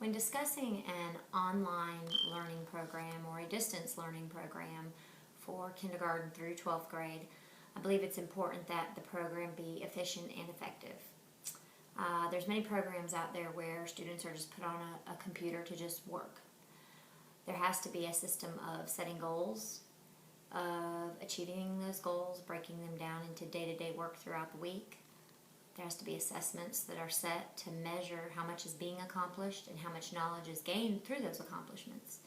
When discussing an online learning program or a distance learning program for kindergarten through 12th grade, I believe it's important that the program be efficient and effective. There's many programs out there where students are just put on a computer to just work. There has to be a system of setting goals, of achieving those goals, breaking them down into day-to-day work throughout the week. There has to be assessments that are set to measure how much is being accomplished and how much knowledge is gained through those accomplishments.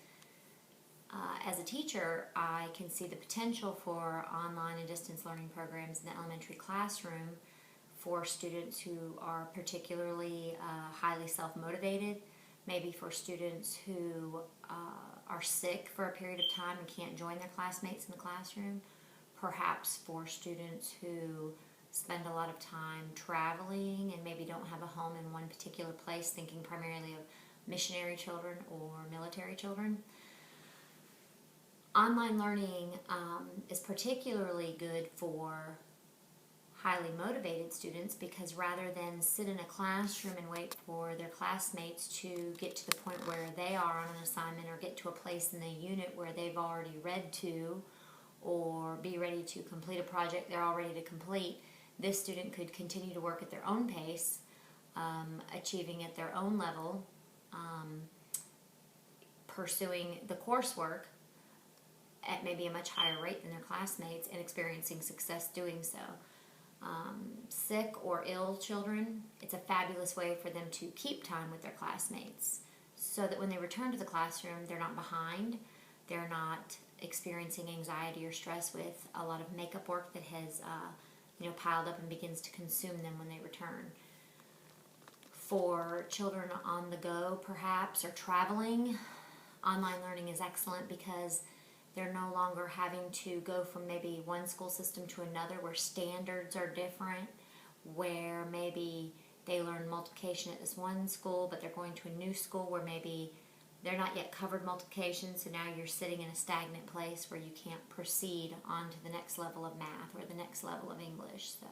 As a teacher, I can see the potential for online and distance learning programs in the elementary classroom for students who are particularly highly self-motivated, maybe for students who are sick for a period of time and can't join their classmates in the classroom, perhaps for students who spend a lot of time traveling and maybe don't have a home in one particular place, thinking primarily of missionary children or military children. Online learning is particularly good for highly motivated students because rather than sit in a classroom and wait for their classmates to get to the point where they are on an assignment or get to a place in the unit where they've already read to or be ready to complete a project they're all ready to complete, this student could continue to work at their own pace, achieving at their own level, pursuing the coursework at maybe a much higher rate than their classmates and experiencing success doing so. Sick or ill children, it's a fabulous way for them to keep time with their classmates so that when they return to the classroom, they're not behind, they're not experiencing anxiety or stress with a lot of makeup work that has piled up and begins to consume them when they return. For children on the go, perhaps, or traveling, online learning is excellent because they're no longer having to go from maybe one school system to another where standards are different, where maybe they learn multiplication at this one school, but they're going to a new school where maybe they're not yet covered multiplication, so now you're sitting in a stagnant place where you can't proceed on to the next level of math or the next level of English. So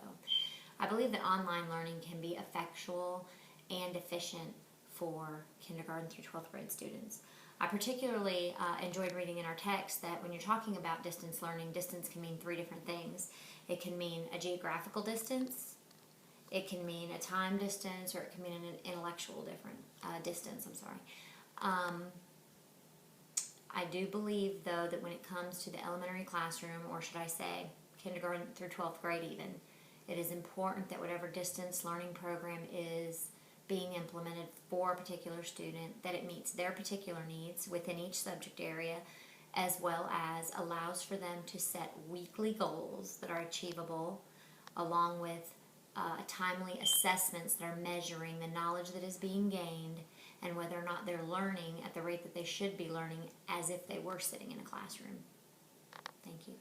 I believe that online learning can be effectual and efficient for kindergarten through 12th grade students. I particularly enjoyed reading in our text that when you're talking about distance learning, distance can mean three different things. It can mean a geographical distance, it can mean a time distance, or it can mean an intellectual distance. I do believe, though, that when it comes to the elementary classroom, or should I say kindergarten through 12th grade even, it is important that whatever distance learning program is being implemented for a particular student, that it meets their particular needs within each subject area, as well as allows for them to set weekly goals that are achievable, along with timely assessments that are measuring the knowledge that is being gained and whether or not they're learning at the rate that they should be learning as if they were sitting in a classroom. Thank you.